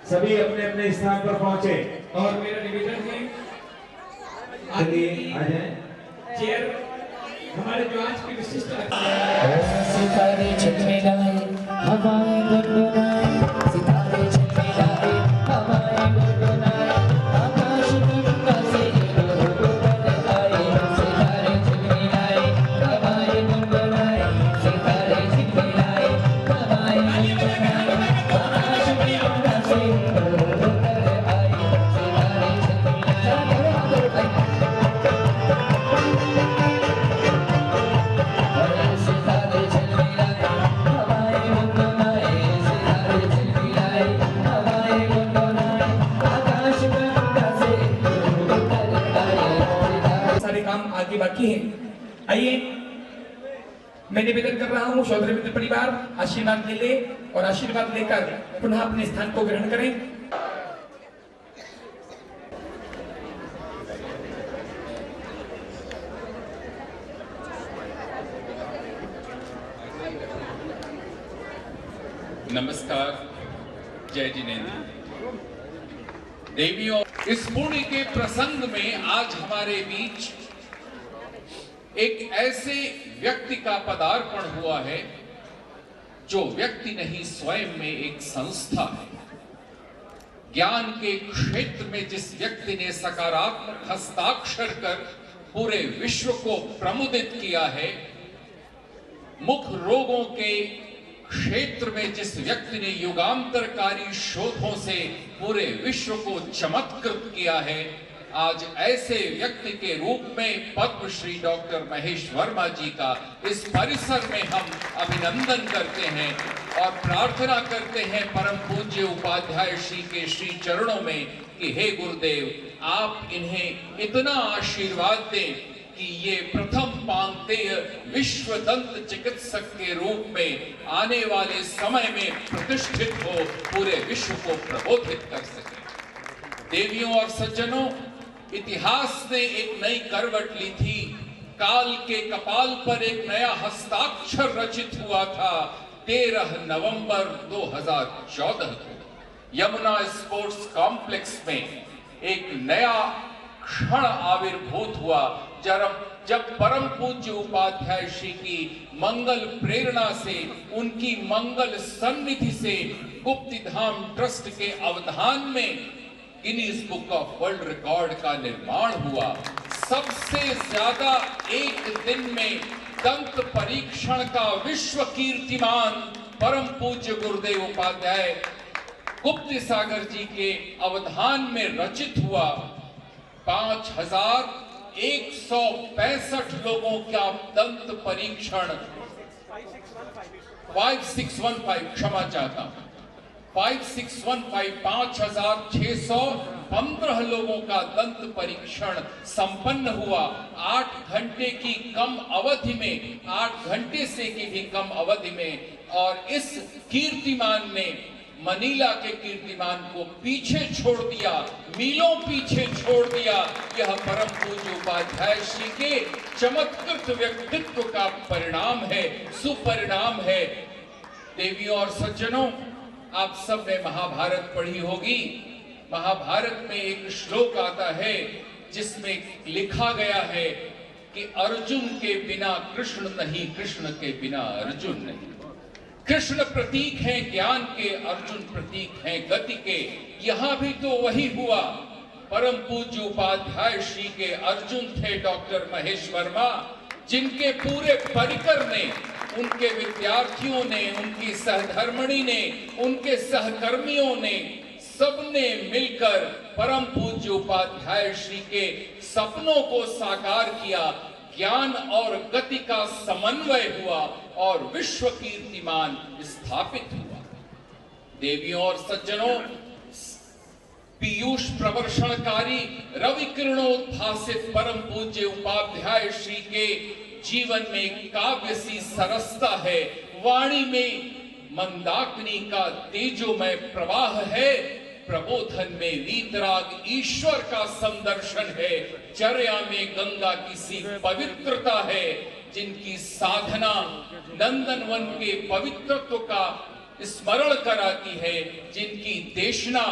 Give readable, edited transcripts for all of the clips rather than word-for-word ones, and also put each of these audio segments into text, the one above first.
सभी अपने अपने स्थान पर पहुंचे और मेरा निवेदन है आगे चेयर हमारे जो आज की विशिष्ट सितारे झिलमिलाए हवाएं गुनगुनाए सितारे झिलमिलाए हवाएं गुनगुनाए आकाश गंगा से ऊपर आए सितारे झिलमिलाए हवाएं गुनगुनाए सितारे झिलमिलाए हवाएं गुनगुनाए आकाश गंगा से ऊपर आए सितारे आगे बाकी है। आइए मैं निवेदन कर रहा हूं चौधरी मित्र परिवार आशीर्वाद ले ले और आशीर्वाद लेकर पुनः अपने स्थान को ग्रहण करें। नमस्कार, जय जिनेन्द्र। देवियों, इस पुण्य के प्रसंग में आज हमारे बीच एक ऐसे व्यक्ति का पदार्पण हुआ है जो व्यक्ति नहीं स्वयं में एक संस्था है। ज्ञान के क्षेत्र में जिस व्यक्ति ने सकारात्मक हस्ताक्षर कर पूरे विश्व को प्रमुदित किया है, मुख रोगों के क्षेत्र में जिस व्यक्ति ने युगांतरकारी शोधों से पूरे विश्व को चमत्कृत किया है, आज ऐसे व्यक्ति के रूप में पद्मश्री डॉक्टर महेश वर्मा जी का इस परिसर में हम अभिनंदन करते हैं और प्रार्थना करते हैं परम पूज्य उपाध्याय श्री के श्री चरणों में कि हे गुरुदेव, आप इन्हें इतना आशीर्वाद दें कि ये प्रथम पांगतेय विश्व दंत चिकित्सक के रूप में आने वाले समय में प्रतिष्ठित हो, पूरे विश्व को प्रबोधित कर सके। देवियों और सज्जनों, इतिहास ने एक नई करवट ली थी। काल के कपाल पर एक नया हस्ताक्षर रचित हुआ था 13 नवंबर 2014 को यमुना स्पोर्ट्स कॉम्प्लेक्स में एक नया क्षण आविर्भूत हुआ जब परम पूज्य उपाध्याय श्री की मंगल प्रेरणा से, उनकी मंगल सन्निधि से गुप्तिधाम ट्रस्ट के अवधान में Guinness book of world record का निर्माण हुआ। सबसे ज्यादा एक दिन में दंत परीक्षण का विश्व कीर्तिमान परम पूज्य गुरुदेव उपाध्याय गुप्त सागर जी के अवधान में रचित हुआ। 5165 लोगों का दंत परीक्षण 5615 क्षमा चाहता हूं 5615 लोगों का दंत परीक्षण संपन्न हुआ। 8 घंटे की कम अवधि में, 8 घंटे से की भी कम अवधि में, और इस कीर्तिमान ने मनीला के कीर्तिमान को पीछे छोड़ दिया, मीलों पीछे छोड़ दिया। यह परम पूज्य उपाध्याय श्री के चमत्कृत व्यक्तित्व का परिणाम है, सुपरिणाम है। देवियों और सज्जनों, आप सब ने महाभारत पढ़ी होगी। महाभारत में एक श्लोक आता है जिसमें लिखा गया है कि अर्जुन के बिना कृष्ण नहीं, कृष्ण के बिना अर्जुन नहीं। कृष्ण प्रतीक हैं ज्ञान के, अर्जुन प्रतीक हैं गति के। यहां भी तो वही हुआ। परम पूज्य उपाध्याय श्री के अर्जुन थे डॉक्टर महेश वर्मा, जिनके पूरे परिकर ने, उनके विद्यार्थियों ने, उनकी सहधर्मिणी ने, उनके सहकर्मियों ने, सबने मिलकर परम पूज्य उपाध्याय श्री के सपनों को साकार किया। ज्ञान और गति का समन्वय हुआ और विश्व कीर्तिमान स्थापित हुआ। देवियों और सज्जनों, पीयूष प्रवर्षणकारी रवि किरणोद्भासित परम पूज्य उपाध्याय श्री के जीवन में काव्य सी सरसता है, वाणी में मंदाकिनी का तेजोमय प्रवाह है। प्रबोधन में वीतराग ईश्वर का संदर्शन है। चर्या में गंगा की सी पवित्रता है। जिनकी साधना नंदनवन के पवित्रत्व का स्मरण कराती है, जिनकी देशना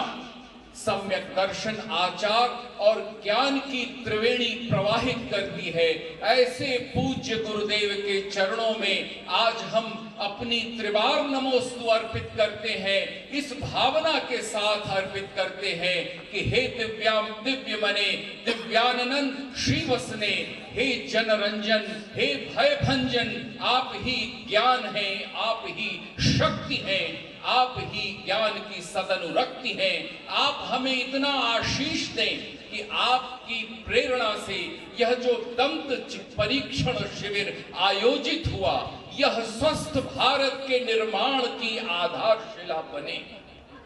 सम्यक दर्शन, आचार और ज्ञान की त्रिवेणी प्रवाहित करती है, ऐसे पूज्य गुरुदेव के चरणों में आज हम अपनी त्रिवार नमोस्तु अर्पित करते हैं। इस भावना के साथ अर्पित करते हैं कि हे दिव्याम दिव्य मने दिव्यानंद श्रीवसने, हे जनरंजन, हे भय भंजन, आप ही ज्ञान हैं, आप ही शक्ति हैं, आप ही ज्ञान की सदनुरक्ति हैं। आप हमें इतना आशीष दें कि आपकी प्रेरणा से यह जो दंत परीक्षण शिविर आयोजित हुआ, यह स्वस्थ भारत के निर्माण की आधारशिला बने।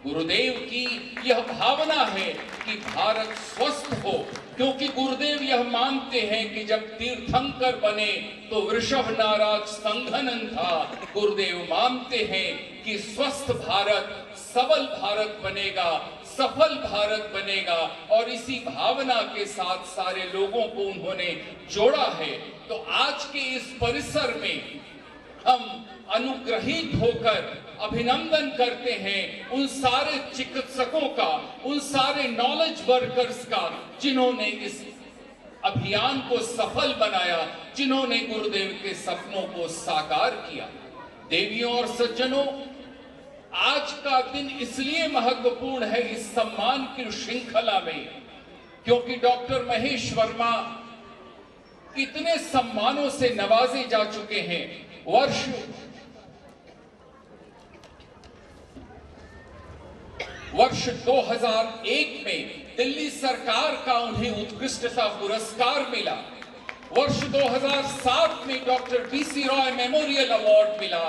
गुरुदेव की यह भावना है कि भारत स्वस्थ हो, क्योंकि गुरुदेव यह मानते हैं कि जब तीर्थंकर बने तो वृषभ नाराज संघनन था। गुरुदेव मानते हैं कि स्वस्थ भारत सबल भारत बनेगा, सफल भारत बनेगा, और इसी भावना के साथ सारे लोगों को उन्होंने जोड़ा है। तो आज के इस परिसर में हम अनुग्रहित होकर अभिनंदन करते हैं उन सारे चिकित्सकों का, उन सारे नॉलेज वर्कर्स का, जिन्होंने इस अभियान को सफल बनाया, जिन्होंने गुरुदेव के सपनों को साकार किया। देवियों और सज्जनों, आज का दिन इसलिए महत्वपूर्ण है इस सम्मान की श्रृंखला में, क्योंकि डॉक्टर महेश वर्मा इतने सम्मानों से नवाजे जा चुके हैं। वर्ष 2001 में दिल्ली सरकार का उन्हें उत्कृष्टता पुरस्कार मिला। वर्ष 2007 में doctor BC Roy memorial award मिला।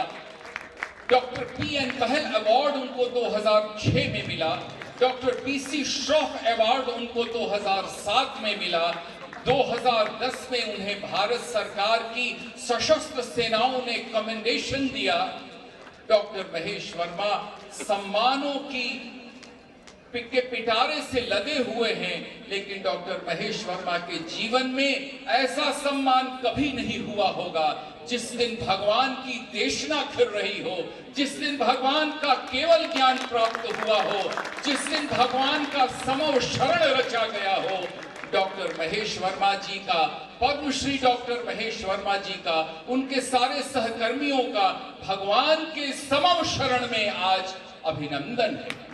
डॉक्टर पीएन बहल अवार्ड उनको 2006 में मिला। डॉक्टर पीसी श्रॉफ अवार्ड उनको 2007 में मिला। 2010 में उन्हें भारत सरकार की सशस्त्र सेनाओं ने कमेंडेशन दिया। डॉक्टर महेश वर्मा सम्मानों की के पिटारे से लदे हुए हैं, लेकिन डॉक्टर महेश वर्मा के जीवन में ऐसा सम्मान कभी नहीं हुआ होगा। जिस दिन भगवान की देशना खिल रही हो, जिस दिन भगवान का केवल ज्ञान प्राप्त हुआ हो, जिस दिन भगवान का समव शरण रचा गया हो, डॉक्टर महेश वर्मा जी का, पद्मश्री डॉक्टर महेश वर्मा जी का, उनके सारे सहकर्मियों का भगवान के समव शरण में आज अभिनंदन है।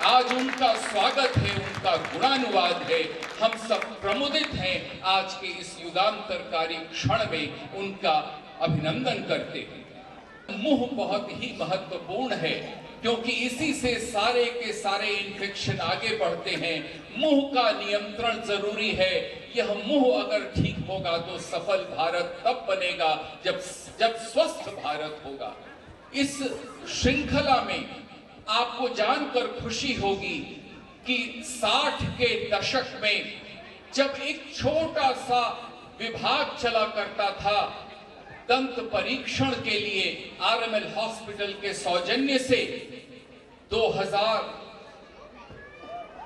आज उनका स्वागत है, उनका गुणानुवाद है। हम सब प्रमुदित हैं आज के इस युगांतरकारी क्षण में उनका अभिनंदन करते हैं। मुंह बहुत ही महत्वपूर्ण है, क्योंकि इसी से सारे के सारे इन्फेक्शन आगे बढ़ते हैं। मुंह का नियंत्रण जरूरी है। यह मुंह अगर ठीक होगा तो सफल भारत तब बनेगा जब स्वस्थ भारत होगा। इस श्रृंखला में आपको जानकर खुशी होगी कि 60 के दशक में जब एक छोटा सा विभाग चला करता था दंत परीक्षण के लिए, आरएमएल हॉस्पिटल के सौजन्य से 2000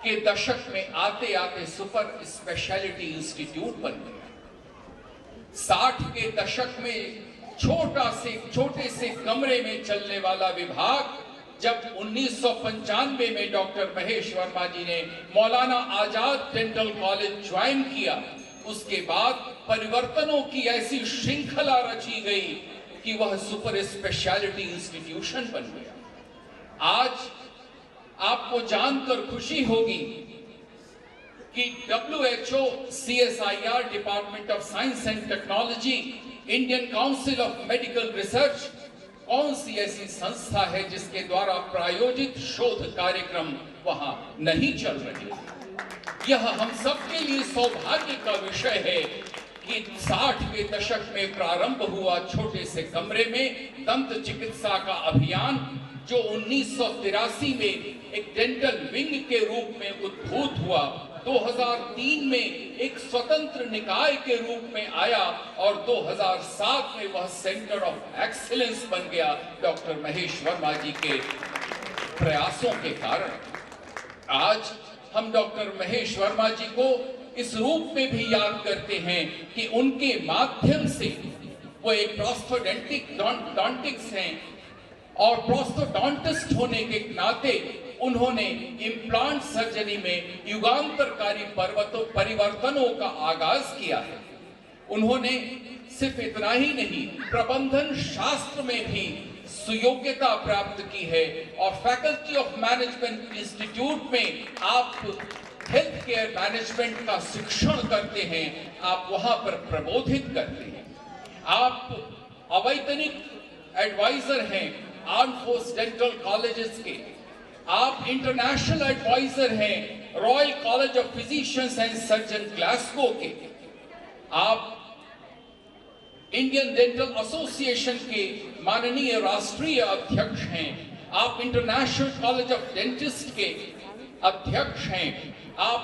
के दशक में आते आते सुपर स्पेशलिटी इंस्टीट्यूट बन गया। 60 के दशक में छोटे से कमरे में चलने वाला विभाग जब 1995 में डॉक्टर महेश वर्मा जी ने Maulana Azad dental college join किया, उसके बाद परिवर्तनों की ऐसी श्रृंखला रची गई कि वह सुपर स्पेशलिटी इंस्टीट्यूशन बन गया। आज आपको जानकर खुशी होगी कि WHO, CSIR, department of science and technology, Indian council of medical research, कौन सी ऐसी संस्था है जिसके द्वारा प्रायोजित शोध कार्यक्रम वहां नहीं चल रहे। यह हम सबके लिए सौभाग्य का विषय है कि 60 के दशक में प्रारंभ हुआ छोटे से कमरे में दंत चिकित्सा का अभियान, जो 1983 में एक डेंटल विंग के रूप में उद्भूत हुआ, 2003 में एक स्वतंत्र निकाय के रूप में आया और 2007 में वह सेंटर ऑफ एक्सीलेंस बन गया डॉक्टर महेश वर्मा जी के प्रयासों के कारण। आज हम डॉक्टर महेश वर्मा जी को इस रूप में भी याद करते हैं कि उनके माध्यम से वो एक प्रोस्थोडोंटिक्स हैं और प्रोस्थोडोंटिस्ट होने के नाते उन्होंने इम्प्लांट सर्जरी में युगांतरकारी परिवर्तनों का आगाज किया है। उन्होंने सिर्फ इतना ही नहीं, प्रबंधन शास्त्र में भी सुयोग्यता प्राप्त की है और फैकल्टी ऑफ मैनेजमेंट इंस्टीट्यूट में आप हेल्थ केयर मैनेजमेंट का शिक्षण करते हैं, आप वहां पर प्रबोधित करते हैं। आप अवैतनिक एडवाइजर हैं आर्म फोर्स डेंटल कॉलेजेस के, आप इंटरनेशनल एडवाइजर हैं royal college of physicians and surgeon Glasgow के, आप इंडियन डेंटल एसोसिएशन के माननीय राष्ट्रीय अध्यक्ष हैं, आप इंटरनेशनल कॉलेज ऑफ डेंटिस्ट के अध्यक्ष हैं, आप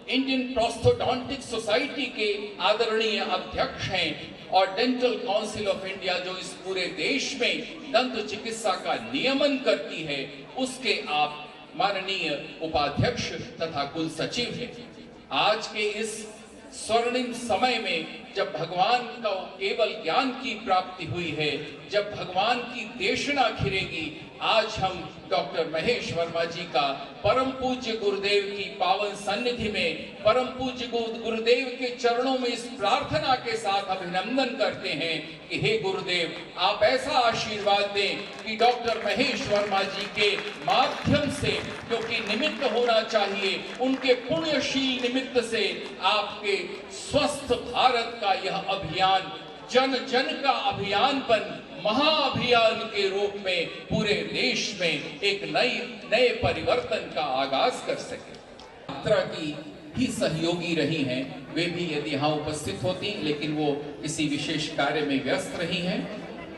इंडियन प्रोस्थोडोंटिक सोसाइटी के आदरणीय अध्यक्ष हैं और डेंटल काउंसिल ऑफ इंडिया जो इस पूरे देश में दंत चिकित्सा का नियमन करती है उसके आप माननीय उपाध्यक्ष तथा कुल सचिव हैं। आज के इस स्वर्णिम समय में जब भगवान का केवल ज्ञान की प्राप्ति हुई है, जब भगवान की देशना खिलेगी, आज हम डॉक्टर महेश वर्मा जी का परम पूज्य गुरुदेव की पावन सन्निधि में परम पूज्य गुरुदेव के चरणों में इस प्रार्थना के साथ अभिनंदन करते हैं कि हे गुरुदेव, आप ऐसा आशीर्वाद दें कि डॉक्टर महेश वर्मा जी के माध्यम से, क्योंकि निमित्त होना चाहिए, उनके पुण्यशील निमित्त से आपके स्वस्थ भारत का यह अभियान जन जन का अभियान बन महाअभियान के रूप में पूरे देश में एक नए परिवर्तन का आगाज कर सके। यात्रा की ही सहयोगी रही हैं, वे भी यदि यहाँ उपस्थित होती, लेकिन वो किसी विशेष कार्य में व्यस्त रही हैं।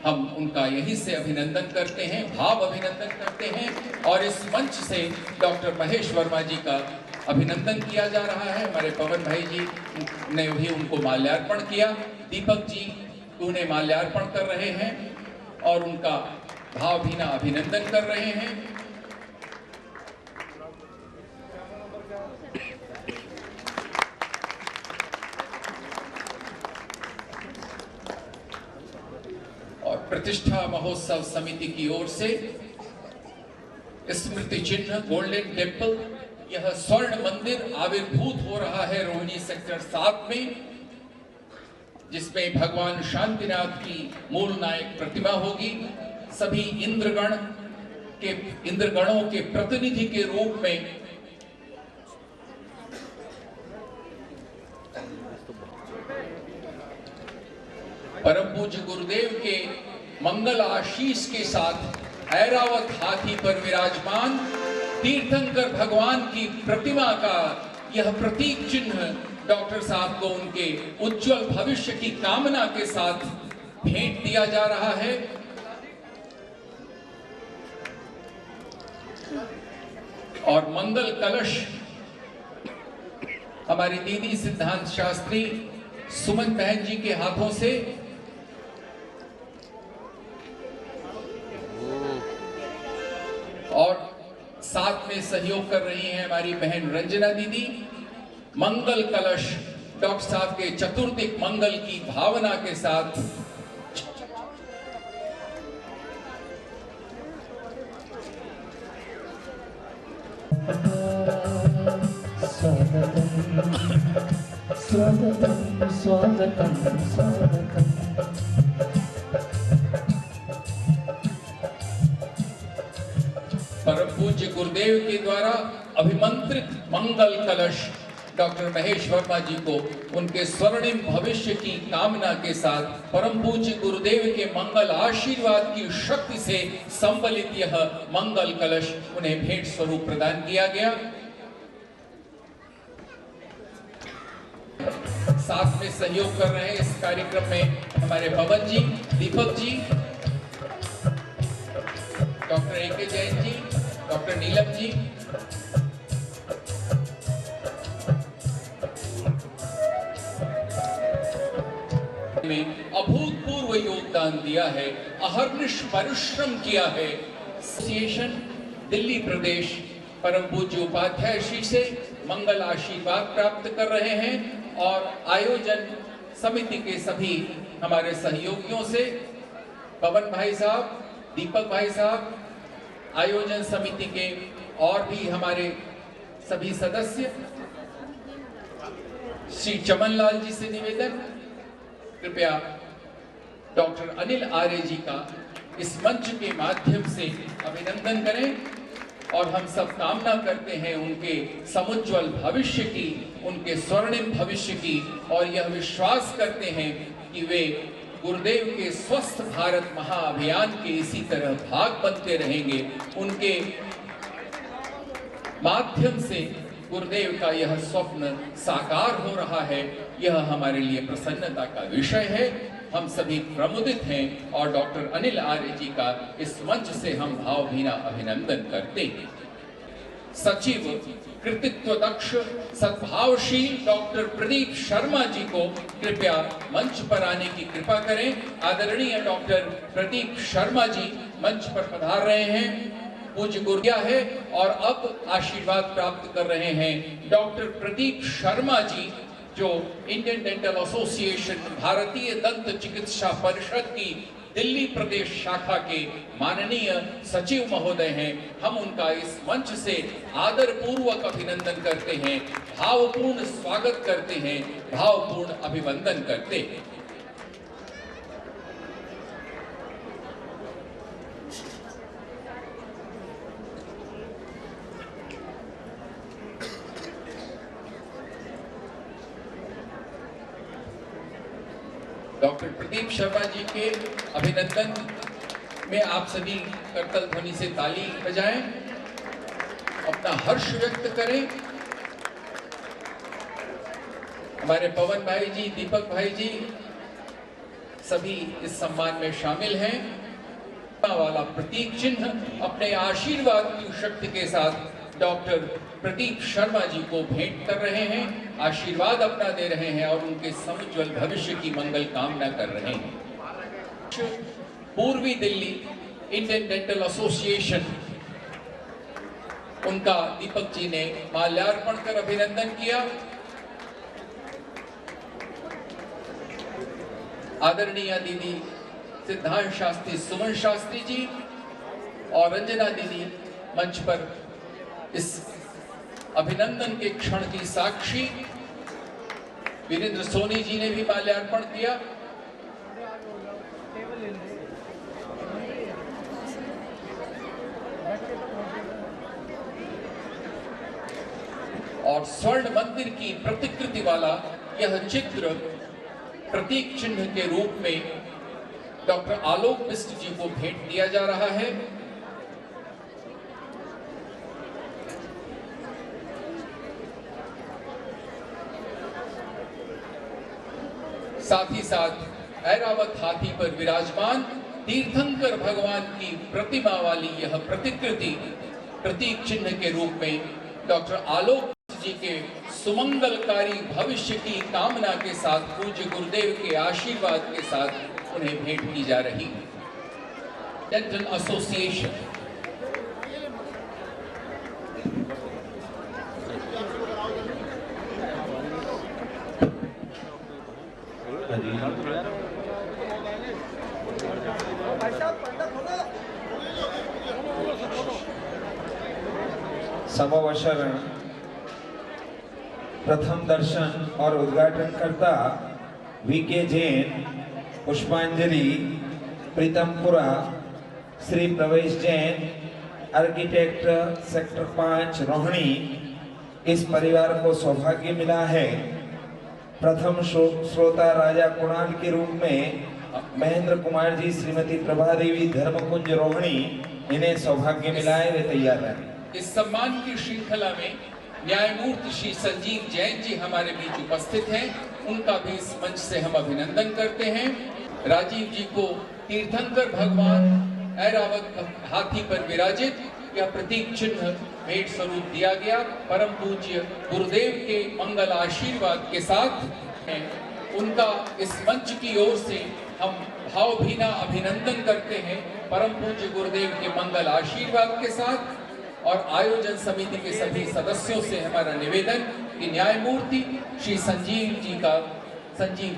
हम उनका यहीं से अभिनंदन करते हैं, भाव अभिनंदन करते हैं और इस मंच से डॉक्टर महेश वर्मा जी का अभिनंदन किया जा रहा है। हमारे पवन भाई जी ने भी उनको माल्यार्पण किया, दीपक जी उन्हें माल्यार्पण कर रहे हैं और उनका भावभीना अभिनंदन कर रहे हैं। और प्रतिष्ठा महोत्सव समिति की ओर से स्मृति चिन्ह गोल्डन टेम्पल, यह स्वर्ण मंदिर आविर्भूत हो रहा है रोहिणी सेक्टर 7 में, जिसमें भगवान शांतिनाथ की मूल नायक प्रतिमा होगी। सभी इंद्रगणों के प्रतिनिधि के रूप में परम पूज्य गुरुदेव के मंगल आशीष के साथ ऐरावत हाथी पर विराजमान तीर्थंकर भगवान की प्रतिमा का यह प्रतीक चिन्ह डॉक्टर साहब को उनके उज्जवल भविष्य की कामना के साथ भेंट दिया जा रहा है। और मंगल कलश हमारी दीदी सिद्धांत शास्त्री सुमन बहन जी के हाथों से और साथ में सहयोग कर रही हैं हमारी बहन रंजना दीदी। मंगल कलश डॉक्टर साहब के चतुर्दिक मंगल की भावना के साथ स्वागतम स्वागतम स्वागतम। परम पूज्य गुरुदेव के द्वारा अभिमंत्रित मंगल कलश डॉक्टर महेश वर्मा जी को उनके स्वर्णिम भविष्य की कामना के साथ परम पूज्य गुरुदेव के मंगल आशीर्वाद की शक्ति से संबलित यह मंगल कलश उन्हें भेंट स्वरूप प्रदान किया गया। साथ में सहयोग कर रहे हैं इस कार्यक्रम में हमारे पवन जी, Deepak ji, doctor A K. Jain ji, doctor Neelam ji, योगदान दिया है, अहर्निश परिश्रम किया है। एसोसिएशन दिल्ली प्रदेश परम पूज्य उपाध्याय श्री से मंगल आशीर्वाद प्राप्त कर रहे हैं और आयोजन समिति के सभी हमारे सहयोगियों से, पवन भाई साहब, दीपक भाई साहब, आयोजन समिति के और भी हमारे सभी सदस्य, श्री चमनलाल जी से निवेदन, कृपया डॉक्टर अनिल आर्य जी का इस मंच के माध्यम से अभिनंदन करें और हम सब कामना करते हैं उनके समुज्ज्वल भविष्य की, उनके स्वर्णिम भविष्य की, और यह विश्वास करते हैं कि वे गुरुदेव के स्वस्थ भारत महाअभियान के इसी तरह भाग बनते रहेंगे। उनके माध्यम से गुरुदेव का यह स्वप्न साकार हो रहा है, यह हमारे लिए प्रसन्नता का विषय है। हम सभी प्रमुदित हैं और डॉक्टर अनिल आर्य जी का इस मंच से हम भावभीना अभिनंदन करते हैं। सचिव कृतित्व दक्ष सद्भावशील डॉक्टर प्रदीप शर्मा जी को कृपया मंच पर आने की कृपा करें। आदरणीय डॉक्टर प्रदीप शर्मा जी मंच पर पधार रहे हैं, पूज्य गुरुया है, और अब आशीर्वाद प्राप्त कर रहे हैं डॉक्टर प्रदीप शर्मा जी, जो इंडियन डेंटल एसोसिएशन भारतीय दंत चिकित्सा परिषद की दिल्ली प्रदेश शाखा के माननीय सचिव महोदय हैं। हम उनका इस मंच से आदर पूर्वक अभिनंदन करते हैं, भावपूर्ण स्वागत करते हैं, भावपूर्ण अभिवंदन करते हैं। डॉक्टर प्रदीप शर्मा जी के अभिनंदन में आप सभी करतल ध्वनि से ताली बजाएं, अपना हर्ष व्यक्त करें। हमारे पवन भाई जी, दीपक भाई जी सभी इस सम्मान में शामिल हैं। वाला प्रतीक चिन्ह अपने आशीर्वाद की शक्ति के साथ डॉक्टर प्रदीप शर्मा जी को भेंट कर रहे हैं, आशीर्वाद अपना दे रहे हैं और उनके समुज्ज्वल भविष्य की मंगल कामना कर रहे हैं। पूर्वी दिल्ली इंडियन डेंटल एसोसिएशन, उनका दीपक जी ने माल्यार्पण कर अभिनंदन किया। आदरणीय दीदी सिद्धांत शास्त्री, सुमन शास्त्री जी और रंजना दीदी मंच पर इस अभिनंदन के क्षण की साक्षी। वीरेंद्र सोनी जी ने भी माल्यार्पण किया। और स्वर्ण मंदिर की प्रतिकृति वाला यह चित्र प्रतीक चिन्ह के रूप में डॉक्टर आलोक बिष्ट जी को भेंट दिया जा रहा है। साथ ही साथ ऐरावत हाथी पर विराजमान तीर्थंकर भगवान की प्रतिमा वाली यह प्रतिकृति प्रतीक चिन्ह के रूप में डॉक्टर आलोक जी के सुमंगलकारी भविष्य की कामना के साथ, पूज्य गुरुदेव के आशीर्वाद के साथ उन्हें भेंट की जा रही है। डेंटल एसोसिएशन समावसर प्रथम दर्शन और उद्घाटनकर्ता वीके जैन, पुष्पांजलि प्रीतमपुरा, श्री प्रवेश जैन, आर्किटेक्ट सेक्टर 5 रोहिणी। इस परिवार को सौभाग्य मिला है प्रथम श्रोता राजा कुणाल के रूप में महेंद्र कुमार जी, श्रीमती प्रभा देवी, धर्मकुंज रोहिणी, इन्हें सौभाग्य मिला है, वे तैयार हैं। इस सम्मान की श्रृंखला में न्यायमूर्ति श्री संजीव जैन जी हमारे बीच उपस्थित हैं, उनका भी इस मंच से हम अभिनंदन करते हैं। राजीव जी को तीर्थंकर भगवान ऐरावत हाथी पर विराजित यह प्रतीक चिन्ह भेंट स्वरूप दिया गया। परम पूज्य गुरुदेव के मंगल आशीर्वाद के साथ उनका इस मंच की ओर से हम भावभीना अभिनंदन करते हैं परम पूज्य गुरुदेव के मंगल आशीर्वाद के साथ। और आयोजन समिति के सभी सदस्यों से हमारा निवेदन कि न्यायमूर्ति श्री संजीव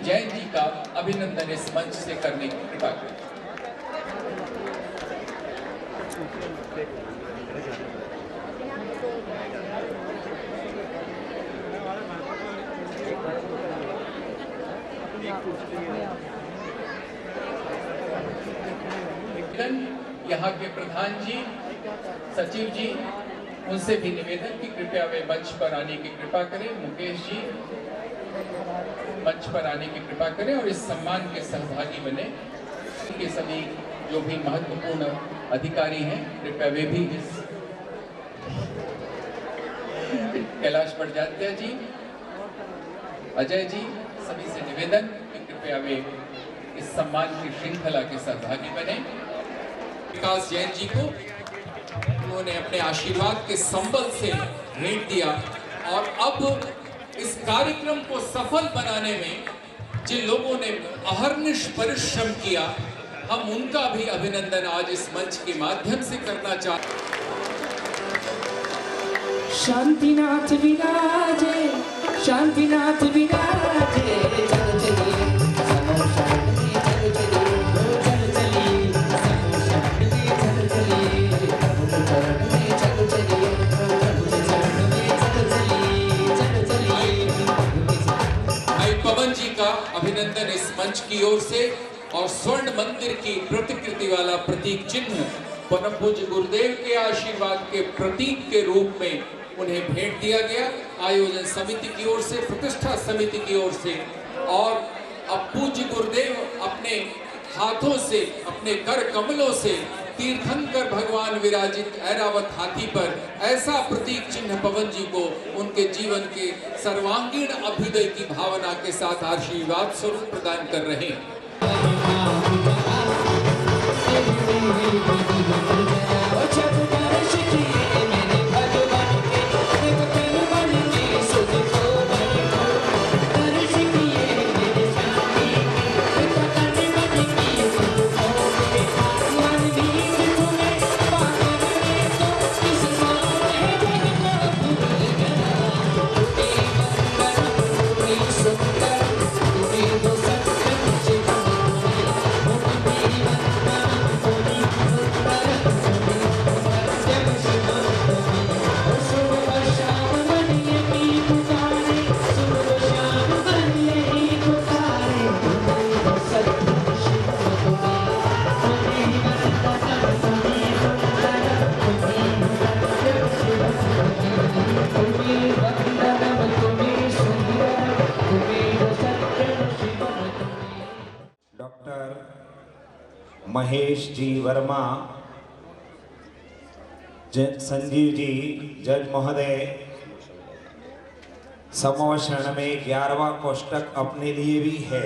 जैन जी का अभिनंदन इस मंच से करने की कृपा करें। यहाँ के प्रधान जी, सचिव जी, उनसे भी निवेदन कि कृपया वे मंच पर आने की कृपा करें। मुकेश जी मंच पर आने की कृपा करें और इस सम्मान के सहभागी बने। के सभी जो भी महत्वपूर्ण अधिकारी हैं, कृपया वे भी इस कैलाश बड़जात्या जी, अजय जी, सभी से निवेदन कि कृपया वे इस सम्मान की श्रृंखला के सहभागी बने। विकास जैन जी को उन्होंने अपने आशीर्वाद के संबल से भेंट दिया और अब इस कार्यक्रम को सफल बनाने में जिन लोगों ने अहर्निश परिश्रम किया, हम उनका भी अभिनंदन आज इस मंच के माध्यम से करना चाहते हैं। शांतिनाथ विराजे, शांतिनाथ विराजे, चल चलिए समो शरण में चल चलिए, चल चलिए समो शरण में चल चलिए, प्रभु के चरण में चल चलिए, प्रभु के चरण में चल चलिए, चल चलिए। भाई पवन जी का अभिनंदन इस मंच की ओर से और स्वर्ण मंदिर की प्रतिकृति वाला प्रतीक चिन्ह परम पूज्य गुरुदेव के आशीर्वाद के प्रतीक के रूप में उन्हें भेंट दिया गया आयोजन समिति की ओर से, प्रतिष्ठा समिति की ओर से। और अब पूज्य गुरुदेव अपने हाथों से, अपने कर कमलों से तीर्थंकर भगवान विराजित ऐरावत हाथी पर ऐसा प्रतीक चिन्ह पवन जी को उनके जीवन के सर्वांगीण अभ्युदय की भावना के साथ आशीर्वाद स्वरूप प्रदान कर रहे हैं। महेश जी वर्मा, संजीव जी जज महोदय, समोषण में 11वां कोष्टक अपने लिए भी है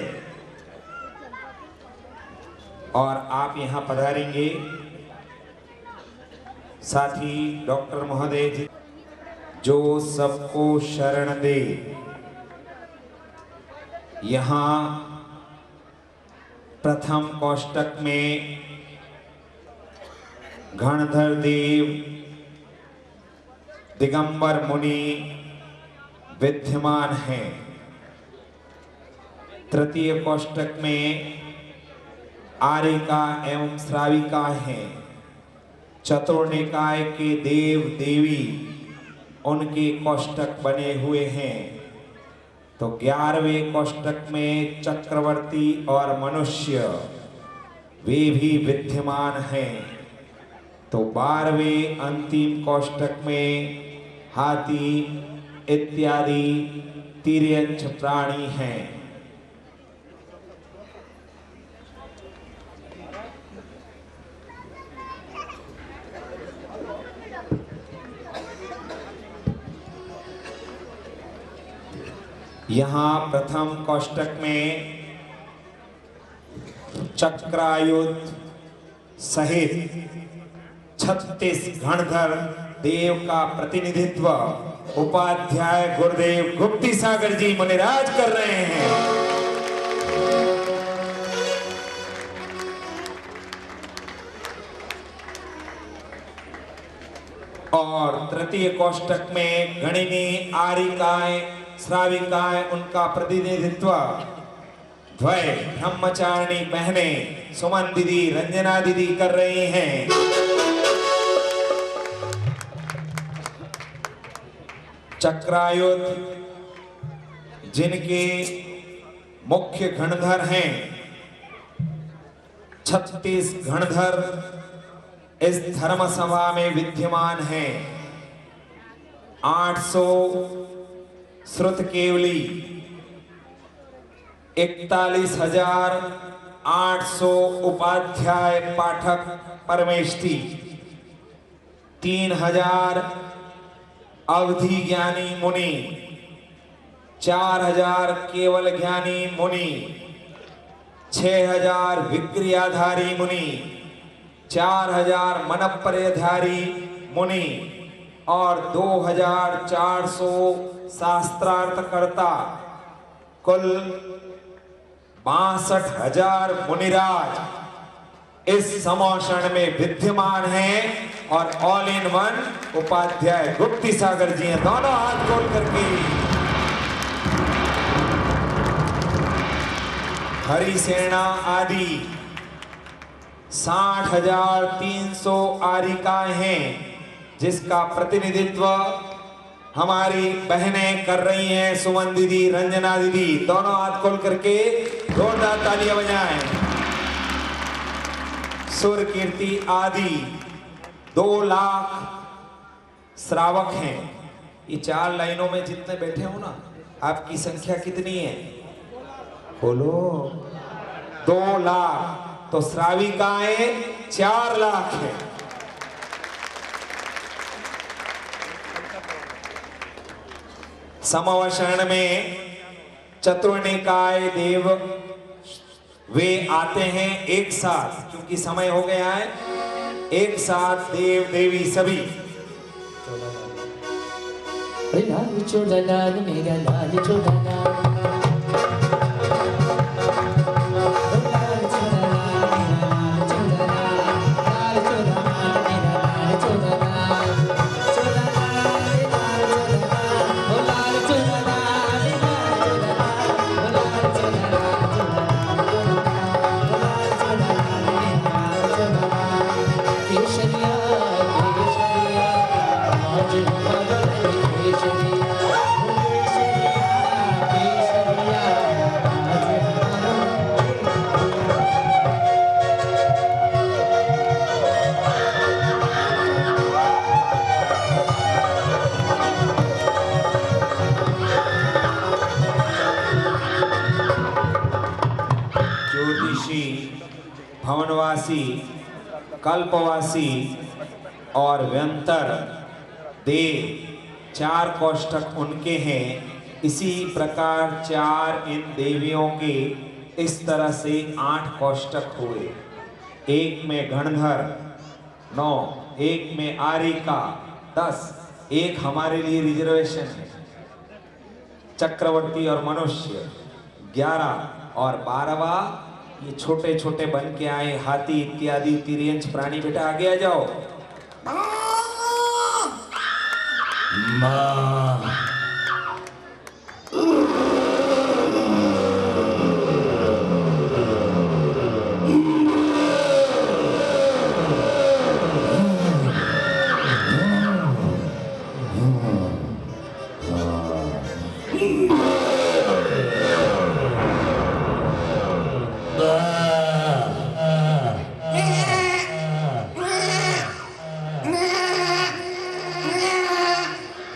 और आप यहाँ पधारेंगे। साथ ही डॉक्टर महोदय जी, जो सबको शरण दे, यहाँ प्रथम कोष्टक में घनधर देव, दिगंबर मुनि विद्यमान हैं। तृतीय कोष्टक में आर्यिका एवं श्राविका हैं। चतुर्निकाय के देव देवी उनके कोष्टक बने हुए हैं। तो 11वें कोष्टक में चक्रवर्ती और मनुष्य वे भी विद्यमान हैं। तो 12वें अंतिम कोष्टक में हाथी इत्यादि तिर्यंच प्राणी हैं। यहाँ प्रथम कोष्टक में चक्रायुध सहित 36 घनधर देव का प्रतिनिधित्व उपाध्याय गुरुदेव गुप्ती सागर जी मुनिराज कर रहे हैं। और तृतीय कोष्टक में गणिनी, आरिकाएं, श्राविकाएं, उनका प्रतिनिधित्व द्वय ब्रह्मचारिणी बहनें सुमन दीदी, रंजना दीदी कर रही हैं। चक्रायुध जिनके मुख्य गणधर हैं, 36 गणधर इस धर्म सभा में विद्यमान हैं। 800 श्रुत केवली, 41,800 उपाध्याय पाठक परमेष्ठी, 3,000 अवधि ज्ञानी मुनि, 4,000 केवल ज्ञानी मुनि, 6,000 विक्रियाधारी मुनि, 4,000 मनप्रयधारी मुनि और 2,400 शास्त्रार्थकर्ता, कुल 62,000 मुनिराज इस समोषण में विद्यमान हैं। और ऑल इन वन उपाध्याय गुप्ती सागर जी हैं। दोनों हाथ खोल करके हरिसेना आदि 60,300 आरिकाएं हैं, जिसका प्रतिनिधित्व हमारी बहनें कर रही हैं। सुमन दीदी, रंजना दीदी, दोनों हाथ खोल करके जोरदार तालियां बजाएं। सुर कीर्ति आदि 2 लाख श्रावक हैं। ये 4 लाइनों में जितने बैठे हो ना, आपकी संख्या कितनी है बोलो? 2 लाख। तो श्राविकाएं 4 लाख है। समवशरण में चतुर्निकाय देव वे आते हैं एक साथ, क्योंकि समय हो गया है। एक साथ देव देवी सभी। लाल चोला लाल मेरा लाल चोला लाल, भवनवासी, कल्पवासी और व्यंतर देव 4 कोष्ठक उनके हैं। इसी प्रकार 4 इन देवियों के इस तरह से 8 कोष्ठक हुए। एक में गणधर 9, एक में आरिका 10, एक हमारे लिए रिजर्वेशन है चक्रवर्ती और मनुष्य 11 और 12वां ये छोटे छोटे बन के आए हाथी इत्यादि तिर्यंच प्राणी। बेटा आगे आ जाओ। माँ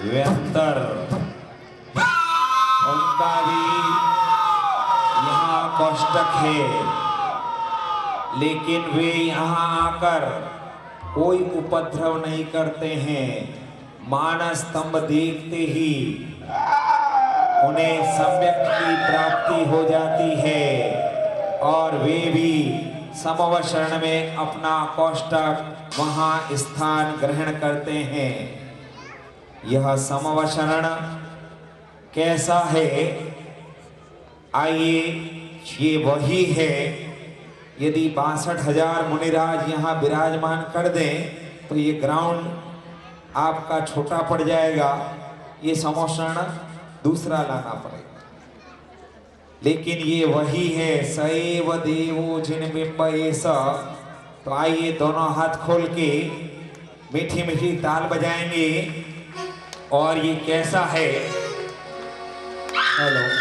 व्यंतर उनका भी यहाँ कोष्ठक है, लेकिन वे यहाँ आकर कोई उपद्रव नहीं करते हैं। मानस स्तंभ देखते ही उन्हें सम्यक की प्राप्ति हो जाती है और वे भी समवशरण में अपना कोष्ठक वहाँ स्थान ग्रहण करते हैं। यह समवशरण कैसा है? आइए, ये वही है। यदि 62,000 मुनिराज यहाँ विराजमान कर दें तो ये ग्राउंड आपका छोटा पड़ जाएगा, ये समोषण दूसरा लाना पड़ेगा। लेकिन ये वही है, सएव देवो जिन बिंब ऐसा। तो आइए दोनों हाथ खोल के मीठी मीठी ताल बजाएंगे। और ये कैसा है, हेलो